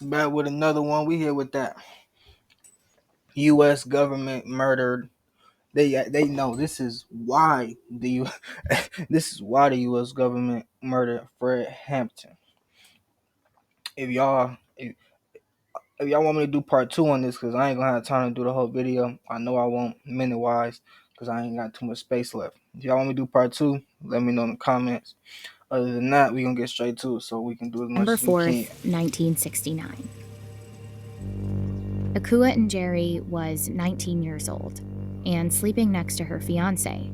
Back with another one. We here with that U.S. government murdered. They know this is why this is why the U.S. government murdered Fred Hampton. If y'all want me to do part two on this, because I ain't gonna have time to do the whole video. I know I won't minute wise, because I ain't got too much space left. If y'all want me to do part two, let me know in the comments. Other than that, we gonna get straight to it so we can do as much November as we 4th, can. 1969. Akua Njeri was 19 years old and sleeping next to her fiancé,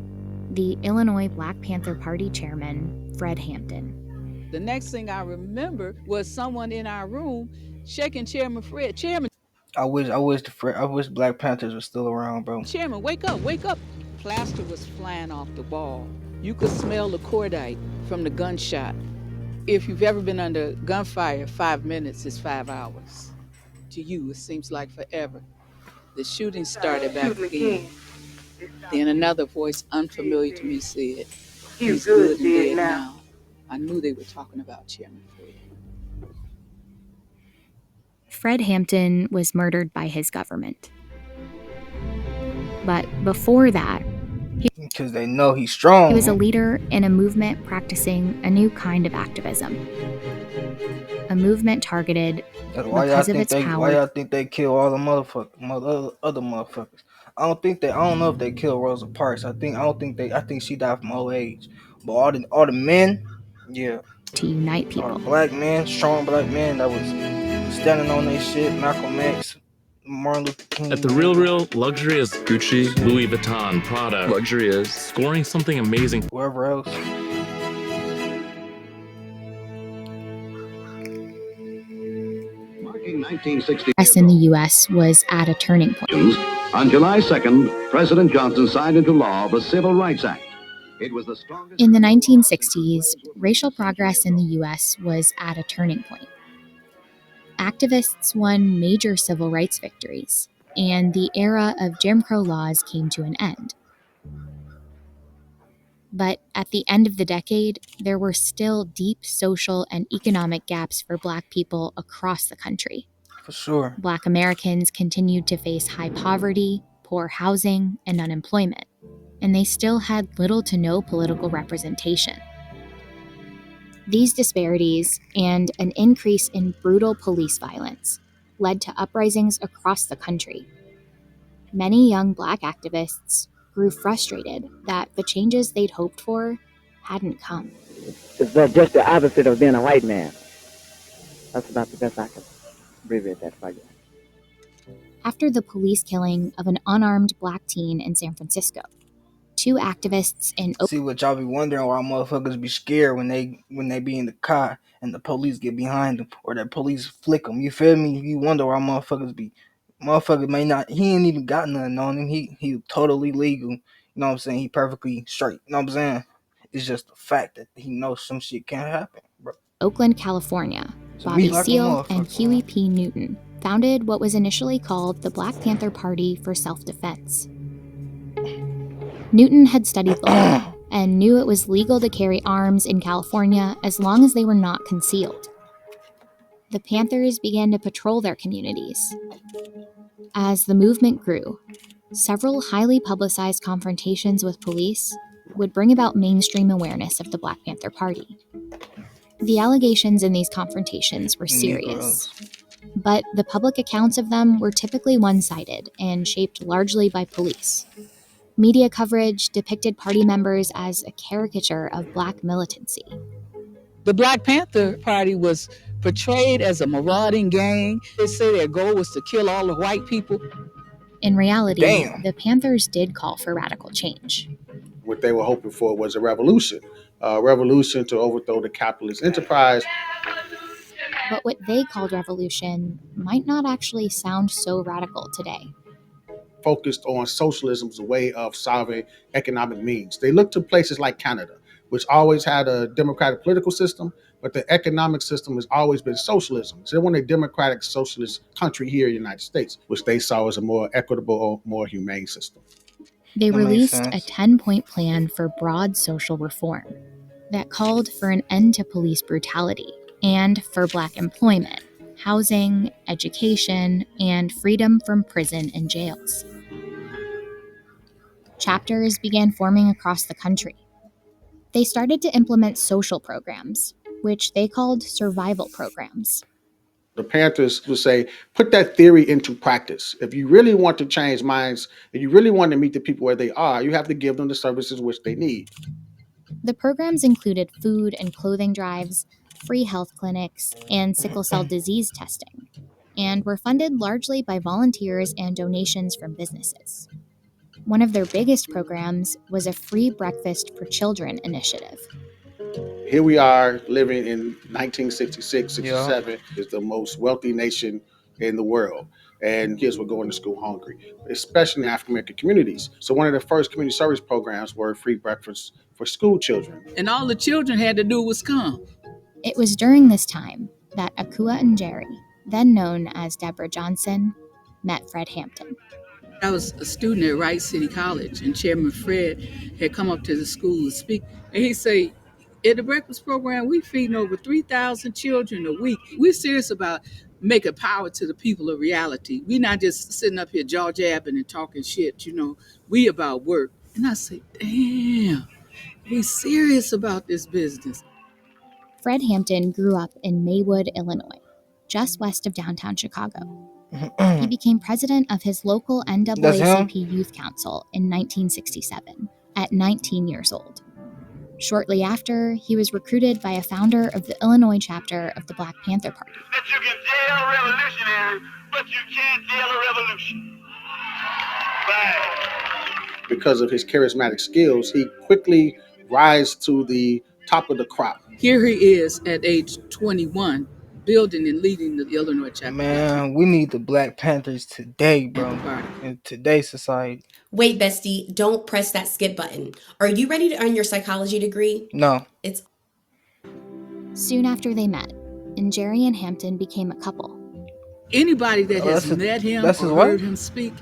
the Illinois Black Panther Party chairman, Fred Hampton. The next thing I remember was someone in our room shaking Chairman Fred. Chairman, I wish Black Panthers were still around, bro. Chairman, wake up, wake up. Plaster was flying off the wall. You could smell the cordite from the gunshot. If you've ever been under gunfire, 5 minutes is 5 hours. To you, it seems like forever. The shooting started back again. Then another voice unfamiliar to me said, "He's good and dead now." I knew they were talking about Chairman Fred. Fred Hampton was murdered by his government. But before that, Because they know he's strong. he was a leader in a movement practicing a new kind of activism. A movement targeted because of its power. Why y'all think they kill all the other motherfuckers? I don't know if they killed Rosa Parks. I think she died from old age. But all the men, yeah. To unite people. All the black men, strong black men that was standing on their shit, Malcolm X, Martin Luther King. At the Real, luxury is Gucci, Louis Vuitton, Prada. Luxury is scoring something amazing. Wherever else. Marking 1960 in the U.S. was at a turning point. On July 2nd, President Johnson signed into law the Civil Rights Act. It was the strongest. In the 1960s, racial progress in the U.S. was at a turning point. Activists won major civil rights victories, and the era of Jim Crow laws came to an end. But at the end of the decade, there were still deep social and economic gaps for Black people across the country. For sure. Black Americans continued to face high poverty, poor housing, and unemployment, and they still had little to no political representation. These disparities and an increase in brutal police violence led to uprisings across the country. Many young Black activists grew frustrated that the changes they'd hoped for hadn't come. It's just the opposite of being a white man. That's about the best I can abbreviate that for you. After the police killing of an unarmed Black teen in San Francisco, two activists in See what y'all be wondering why motherfuckers be scared when they be in the car and the police get behind them or the police flick them. You feel me? You wonder why motherfucker may not. He ain't even got nothing on him. He totally legal. You know what I'm saying? He perfectly straight. You know what I'm saying? It's just the fact that he knows some shit can't happen, bro. Oakland, California, Bobby Seale and Huey P. Newton founded what was initially called the Black Panther Party for Self-Defense. Newton had studied law and knew it was legal to carry arms in California as long as they were not concealed. The Panthers began to patrol their communities. As the movement grew, several highly publicized confrontations with police would bring about mainstream awareness of the Black Panther Party. The allegations in these confrontations were serious, but the public accounts of them were typically one-sided and shaped largely by police. Media coverage depicted party members as a caricature of Black militancy. The Black Panther Party was portrayed as a marauding gang. They say their goal was to kill all the white people. In reality, the Panthers did call for radical change. What they were hoping for was a revolution to overthrow the capitalist enterprise. But what they called revolution might not actually sound so radical today. Focused on socialism as a way of solving economic needs. They looked to places like Canada, which always had a democratic political system, but the economic system has always been socialism. So they want a democratic socialist country here in the United States, which they saw as a more equitable, more humane system. They released a 10-point plan for broad social reform that called for an end to police brutality and for Black employment, housing, education, and freedom from prison and jails. Chapters began forming across the country. They started to implement social programs, which they called survival programs. The Panthers would say, put that theory into practice. If you really want to change minds, if you really want to meet the people where they are, you have to give them the services which they need. The programs included food and clothing drives, free health clinics, and sickle cell disease testing, and were funded largely by volunteers and donations from businesses. One of their biggest programs was a free breakfast for children initiative. Here we are living in 1966, 67, Yeah. is the most wealthy nation in the world. And kids were going to school hungry, especially in African American communities. So one of the first community service programs were free breakfast for school children. And all the children had to do was come. It was during this time that Akua and Jerry, then known as Deborah Johnson, met Fred Hampton. I was a student at Wright City College, and Chairman Fred had come up to the school to speak. And he said, at the breakfast program, we feeding over 3,000 children a week. We're serious about making power to the people of reality. We're not just sitting up here jaw jabbing and talking shit, we about work. And I said, damn, we serious about this business. Fred Hampton grew up in Maywood, Illinois, just west of downtown Chicago. He became president of his local NAACP Youth Council in 1967 at 19 years old. Shortly after, he was recruited by a founder of the Illinois chapter of the Black Panther Party. That you can jail revolutionaries, but you can't jail a revolution. Right. Because of his charismatic skills, he quickly rise to the top of the crop. Here he is at age 21, building and leading the Illinois chapter. Man, we need the Black Panthers today, bro. In today's society. Wait, bestie, don't press that skip button. Are you ready to earn your psychology degree? No. Soon after they met, and Jerry and Hampton became a couple. Anybody that has met him or heard him speak,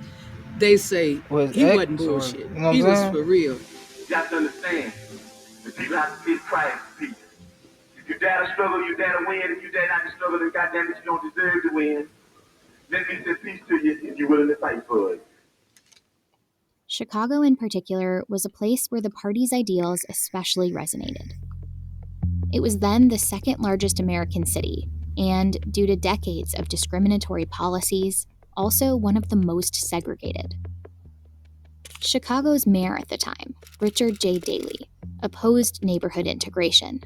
they say he wasn't bullshit. He was for real. You got to understand, the people have to pay the price for peace. If you dare to struggle, you dare to win. If you dare not to struggle, then goddamn it, you don't deserve to win. Let me say peace to you if you're willing to fight for it. Chicago in particular was a place where the party's ideals especially resonated. It was then the second largest American city, and due to decades of discriminatory policies, also one of the most segregated. Chicago's mayor at the time, Richard J. Daley, opposed neighborhood integration.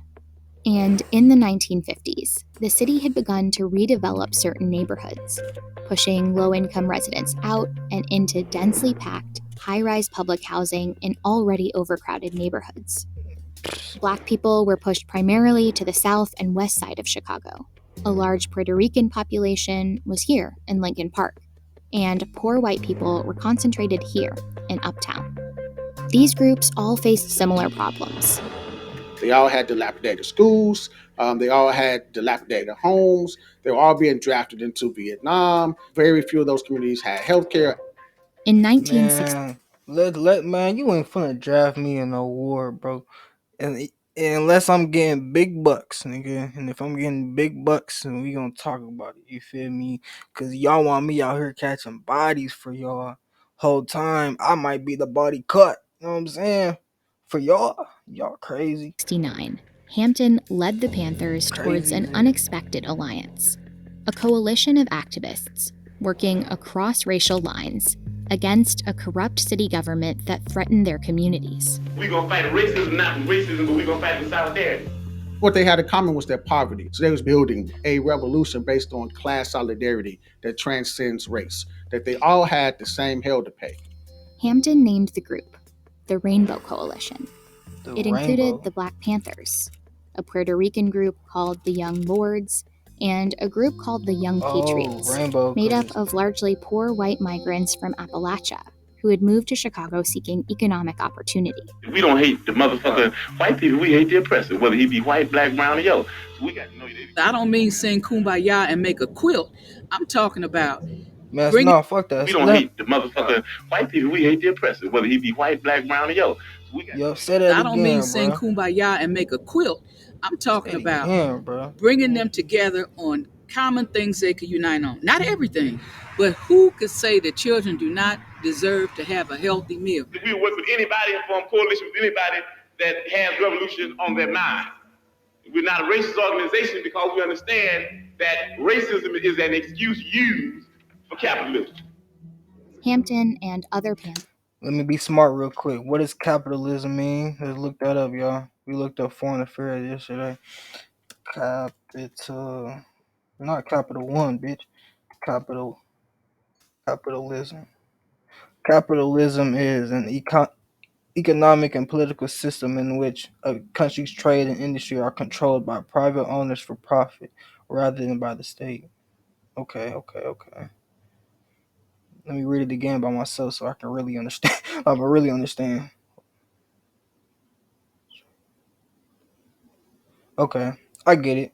And in the 1950s, the city had begun to redevelop certain neighborhoods, pushing low-income residents out and into densely packed, high-rise public housing in already overcrowded neighborhoods. Black people were pushed primarily to the south and west side of Chicago. A large Puerto Rican population was here in Lincoln Park, and poor white people were concentrated here in Uptown. These groups all faced similar problems. They all had dilapidated schools. They all had dilapidated homes. They were all being drafted into Vietnam. Very few of those communities had health care. In 1960, Man, you ain't finna draft me in no war, bro. And unless I'm getting big bucks, nigga. And if I'm getting big bucks, then we gonna talk about it. You feel me? Cause y'all want me out here catching bodies for y'all whole time. I might be the body cut. You know what I'm saying? For y'all crazy. 1969, Hampton led the Panthers towards an unexpected alliance. A coalition of activists working across racial lines against a corrupt city government that threatened their communities. We're going to fight racism, not racism, but we're going to fight with solidarity. What they had in common was their poverty. So they was building a revolution based on class solidarity that transcends race, that they all had the same hell to pay. Hampton named the group the Rainbow Coalition. It included the Black Panthers, a Puerto Rican group called the Young Lords, and a group called the Young Patriots, made up of largely poor white migrants from Appalachia who had moved to Chicago seeking economic opportunity. We don't hate the motherfucking white people, we hate the oppressor, whether he be white, black, brown, or yellow. So we got to know that. I don't mean sing Kumbaya and make a quilt. I'm talking about fuck that. We don't hate the motherfucking white people, we hate the oppressor, whether he be white, black, brown, or yellow. So say that I don't mean sing Kumbaya and make a quilt. I'm talking about bringing them together on common things they could unite on. Not everything, but who could say that children do not deserve to have a healthy meal? We work with anybody and form coalition with anybody that has revolution on their mind. We're not a racist organization because we understand that racism is an excuse used for capitalism. Hampton and other Panthers. Let me be smart real quick. What does capitalism mean? Let's look that up, y'all. We looked up foreign affairs yesterday. Capital, not Capital One, bitch. Capitalism. Capitalism is an economic and political system in which a country's trade and industry are controlled by private owners for profit rather than by the state. Okay. Let me read it again by myself so I can really understand. I can really understand. Okay, I get it.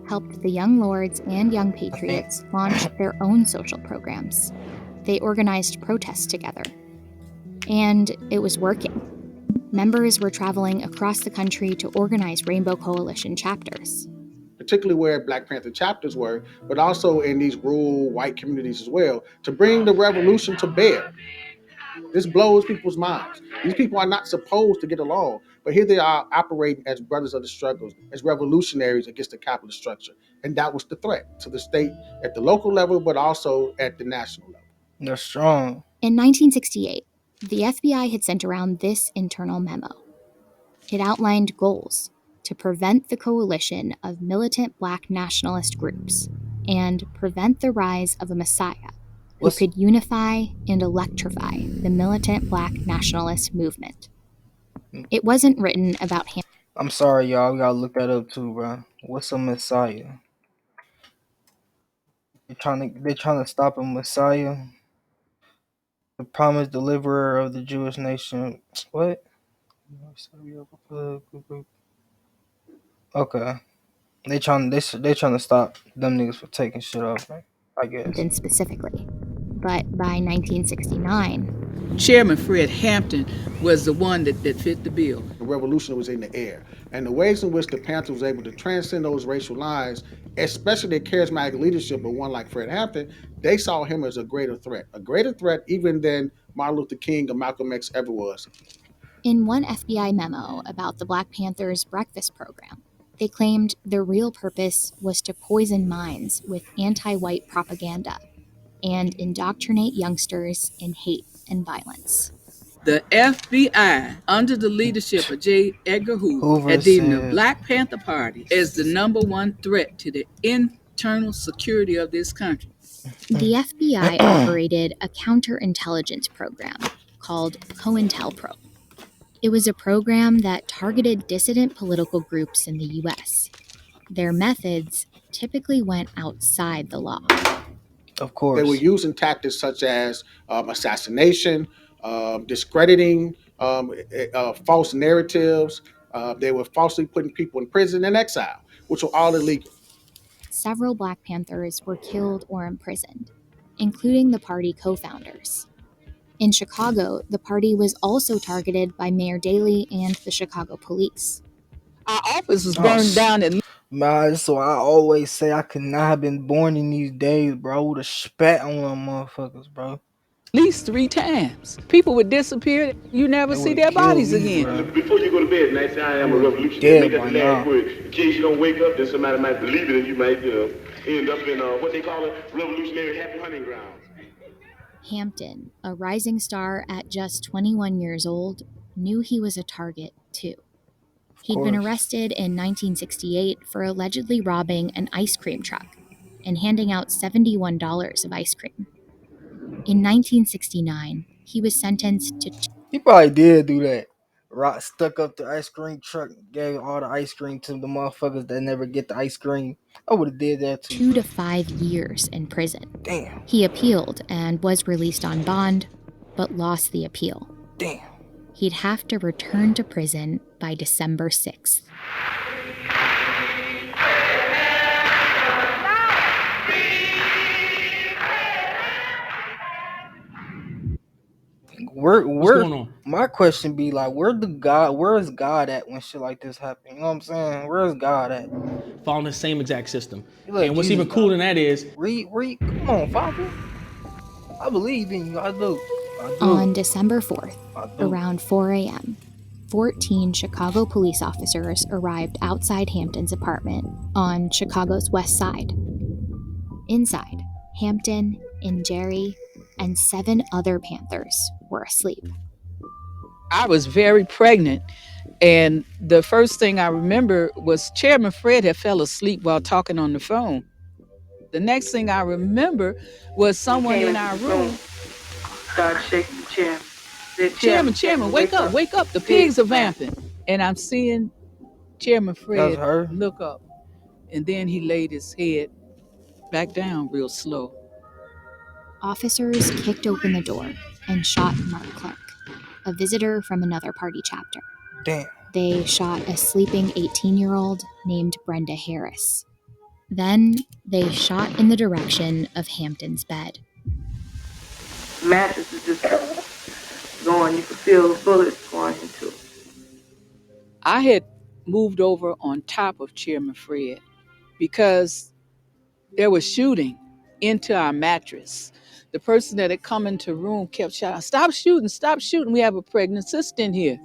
Helped the Young Lords and Young Patriots launch their own social programs. They organized protests together. And it was working. Members were traveling across the country to organize Rainbow Coalition chapters. Particularly where Black Panther chapters were, but also in these rural white communities as well, to bring the revolution to bear. This blows people's minds. These people are not supposed to get along, but here they are operating as brothers of the struggles, as revolutionaries against the capitalist structure. And that was the threat to the state at the local level, but also at the national level. They're strong. In 1968, the FBI had sent around this internal memo. It outlined goals to prevent the coalition of militant Black nationalist groups and prevent the rise of a messiah who could unify and electrify the militant Black nationalist movement. It wasn't written about him. I'm sorry, y'all. We gotta look that up too, bro. What's a messiah? They're trying to stop a messiah, the promised deliverer of the Jewish nation. What? Okay. They trying to stop them niggas from taking shit off, man, I guess. Specifically. But by 1969, Chairman Fred Hampton was the one that fit the bill. The revolution was in the air. And the ways in which the Panthers was able to transcend those racial lines, especially the charismatic leadership of one like Fred Hampton, they saw him as a greater threat even than Martin Luther King or Malcolm X ever was. In one FBI memo about the Black Panthers' breakfast program, they claimed their real purpose was to poison minds with anti-white propaganda and indoctrinate youngsters in hate and violence. The FBI, under the leadership of J. Edgar Hoover, had deemed the Black Panther Party as the number one threat to the internal security of this country. The FBI operated a counterintelligence program called COINTELPRO. It was a program that targeted dissident political groups in the U.S. Their methods typically went outside the law. Of course. They were using tactics such as assassination, discrediting, false narratives. They were falsely putting people in prison and exile, which were all illegal. Several Black Panthers were killed or imprisoned, including the party co-founders. In Chicago, the party was also targeted by Mayor Daley and the Chicago police. Our office was burned down at man, so I always say I could not have been born in these days, bro. I would have spat on them motherfuckers, bro. At least 3 times. People would disappear. You never see their bodies again. Bro. Before you go to bed, night, say I am a revolutionary. Make that the last word. In case you don't wake up, then somebody might believe it, and you might, end up in what they call a revolutionary happy hunting ground. Hampton, a rising star at just 21 years old, knew he was a target too. He'd been arrested in 1968 for allegedly robbing an ice cream truck and handing out $71 of ice cream. In 1969, he was sentenced to... He probably did do that. Rock stuck up the ice cream truck, gave all the ice cream to the motherfuckers that never get the ice cream. I would have did that too. 2 to 5 years in prison. Damn. He appealed and was released on bond, but lost the appeal. Damn. He'd have to return to prison by December 6th. What's going on? My question be like, where is God at when shit like this happen? You know what I'm saying? Where is God at? following the same exact system. You let And what's Jesus even cooler than die. that is, Read. Come on, Father. I believe in you. I do. On December 4th, I do. around 4 a.m., 14 Chicago police officers arrived outside Hampton's apartment on Chicago's west side. Inside, Hampton and Jerry and 7 other Panthers were asleep. I was very pregnant. And the first thing I remember was Chairman Fred had fell asleep while talking on the phone. The next thing I remember was someone in our room Started shaking the chairman. Said, Chairman, wake up, the pigs are vamping. And I'm seeing Chairman That's Fred her. look up, and then he laid his head back down real slow. Officers kicked open the door and shot Mark Clark, a visitor from another party chapter. Damn. They shot a sleeping 18-year-old named Brenda Harris. Then they shot in the direction of Hampton's bed. Mattress is just going, you can feel bullets going into it. I had moved over on top of Chairman Fred because there was shooting into our mattress. The person that had come into the room kept shouting, stop shooting, we have a pregnant sister in here.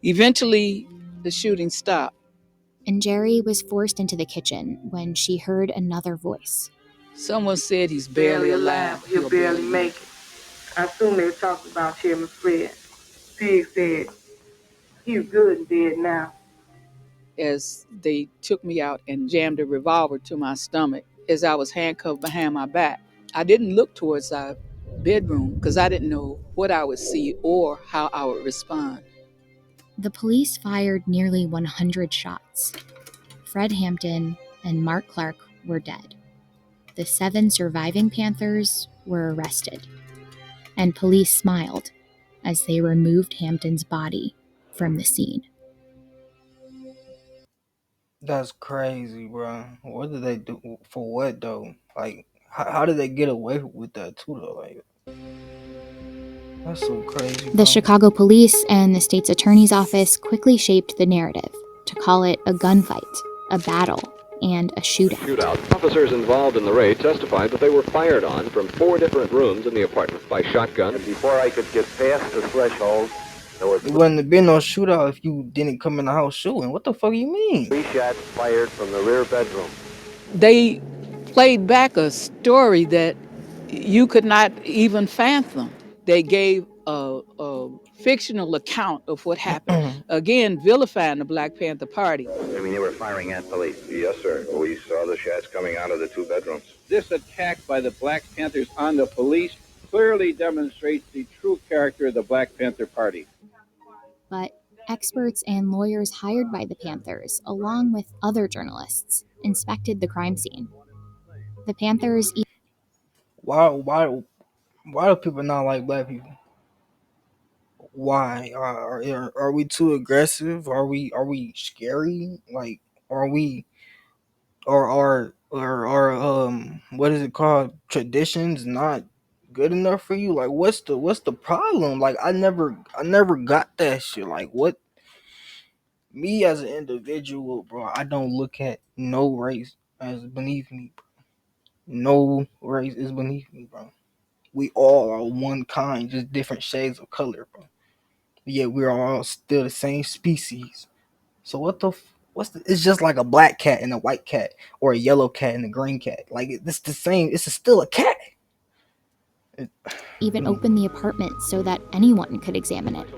Eventually, the shooting stopped. And Jerry was forced into the kitchen when she heard another voice. Someone said he's barely alive. He'll barely make it. I assume they were talking about Chairman Fred. Pig said he was good and dead now. As they took me out and jammed a revolver to my stomach as I was handcuffed behind my back. I didn't look towards our bedroom because I didn't know what I would see or how I would respond. The police fired nearly 100 shots. Fred Hampton and Mark Clark were dead. The 7 surviving Panthers were arrested. And police smiled as they removed Hampton's body from the scene. That's crazy, bro. What did they do for what though? Like, how did they get away with that too though? Like, that's so crazy. The Chicago police and the state's attorney's office quickly shaped the narrative to call it a gunfight, a battle, and a shootout. Officers involved in the raid testified that they were fired on from 4 different rooms in the apartment by shotgun. And before I could get past the threshold, there was It wouldn't have been no shootout if you didn't come in the house shooting. What the fuck you mean? 3 shots fired from the rear bedroom. They played back a story that you could not even fathom. They gave a fictional account of what happened. Again, vilifying the Black Panther Party. I mean, they were firing at police. Yes, sir. We saw the shots coming out of the 2 bedrooms. This attack by the Black Panthers on the police clearly demonstrates the true character of the Black Panther Party. But experts and lawyers hired by the Panthers, along with other journalists, inspected the crime scene. The Panthers... Why do people not like black people? Why? Are we too aggressive? Are we scary? Like, are we or what is it called? Traditions not good enough for you? Like, what's the problem? Like, I never got that shit. Like, what? Me as an individual, bro, I don't look at no race as beneath me. Bro. No race is beneath me, bro. We all are one kind, just different shades of color, bro. Yet we're all still the same species. So it's just like a black cat and a white cat, or a yellow cat and a green cat. Like, it's the same. It's still a cat. Even opened the apartment so that anyone could examine it.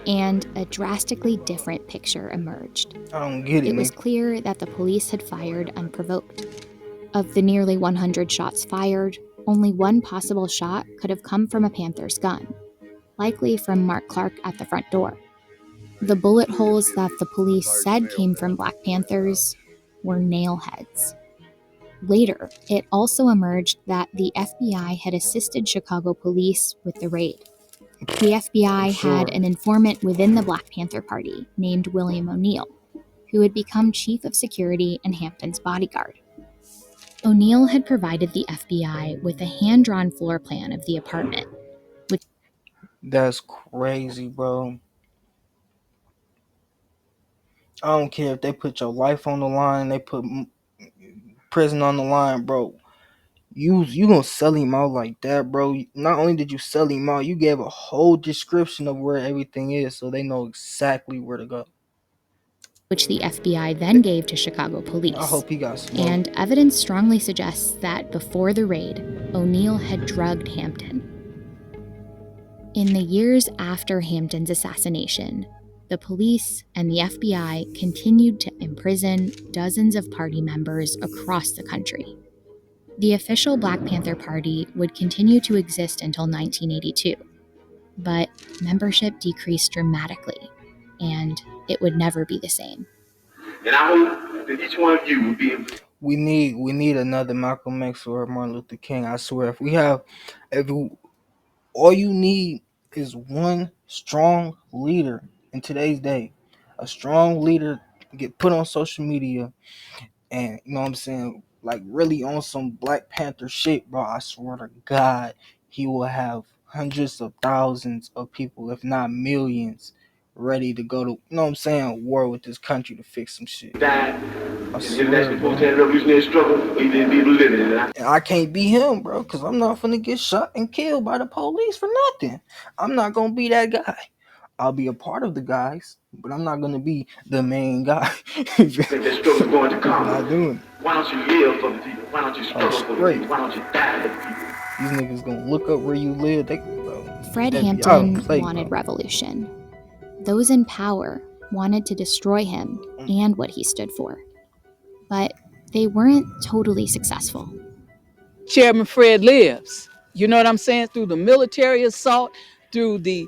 And a drastically different picture emerged. I don't get it. It was clear that the police had fired unprovoked. Of the nearly 100 shots fired, only one possible shot could have come from a Panther's gun, likely from Mark Clark at the front door. The bullet holes that the police said came from Black Panthers were nail heads. Later, it also emerged that the FBI had assisted Chicago police with the raid. The FBI had an informant within the Black Panther Party named William O'Neill, who had become chief of security and Hampton's bodyguard. O'Neill had provided the FBI with a hand-drawn floor plan of the apartment. That's crazy, bro. I don't care if they put your life on the line, they put prison on the line, bro. You gonna sell him out like that, bro? Not only did you sell him out, you gave a whole description of where everything is, so they know exactly where to go. Which the FBI then gave to Chicago I police. hope he got smoked. And evidence strongly suggests that before the raid, O'Neill had drugged Hampton. In the years after Hampton's assassination, the police and the FBI continued to imprison dozens of party members across the country. The official Black Panther Party would continue to exist until 1982, but membership decreased dramatically, and it would never be the same. And I hope that each one of you will be able to. We need another Malcolm X or Martin Luther King. I swear, all you need is one strong leader in today's day, a strong leader get put on social media, and you know what I'm saying, like really on some Black Panther shit, bro. I swear to God, he will have hundreds of thousands of people, if not millions, ready to go to, you know what I'm saying, war with this country to fix some shit. Died I in the swear, international bro. post-hand revolutionary struggle, or you didn't be living in it. And I can't be him, bro, because I'm not finna get shot and killed by the police for nothing. I'm not gonna be that guy. I'll be a part of the guys, but I'm not gonna be the main guy. That struggle's going to I'm not come. doing it. Why don't you live for the people? Why don't you struggle for the Straight. people? Why don't you die for the people? These niggas gonna look up where you live. Fred I Hampton don't play, wanted bro. revolution. Those in power wanted to destroy him and what he stood for. But they weren't totally successful. Chairman Fred lives. You know what I'm saying? Through the military assault, through the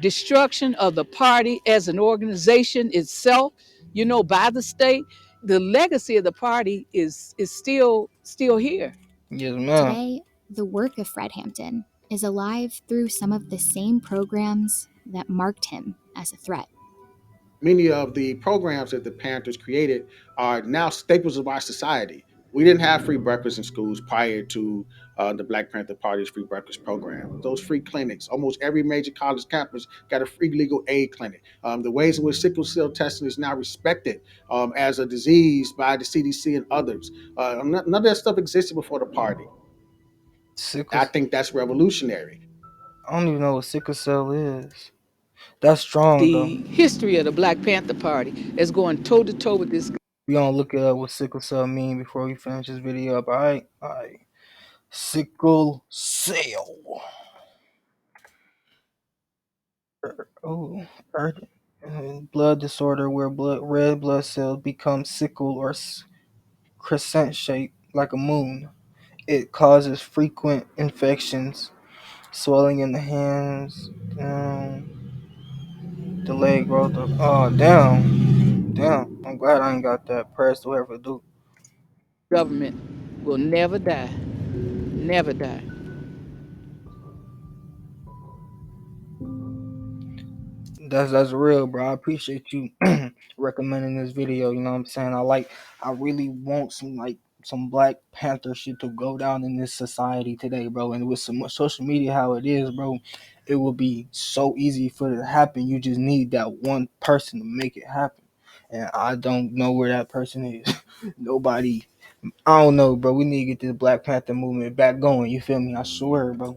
destruction of the party as an organization itself, you know, by the state, the legacy of the party is still here. Yes, ma'am. Today, the work of Fred Hampton is alive through some of the same programs that marked him as a threat. Many of the programs that the Panthers created are now staples of our society. We didn't have free breakfast in schools prior to the Black Panther Party's free breakfast program. Those free clinics, almost every major college campus got a free legal aid clinic. The ways in which sickle cell testing is now respected as a disease by the CDC and others. None of that stuff existed before the party. I think that's revolutionary. I don't even know what sickle cell is. That's strong, though. The history of the Black Panther Party is going toe to toe with this. We gonna look at what sickle cell mean before we finish this video up. All right. Sickle cell. Oh, blood disorder where red blood cells become sickle or crescent shaped like a moon. It causes frequent infections, swelling in the hands, delayed growth of. Oh, damn. I'm glad I ain't got that. Prayers to whoever do. Government will never die. Never die. That's real, bro. I appreciate you recommending this video. You know what I'm saying? I really want some Black Panther shit to go down in this society today, bro. And with so much social media how it is, bro, it will be so easy for it to happen. You just need that one person to make it happen. And I don't know where that person is. Nobody. I don't know, bro. We need to get this Black Panther movement back going. You feel me? I swear, bro.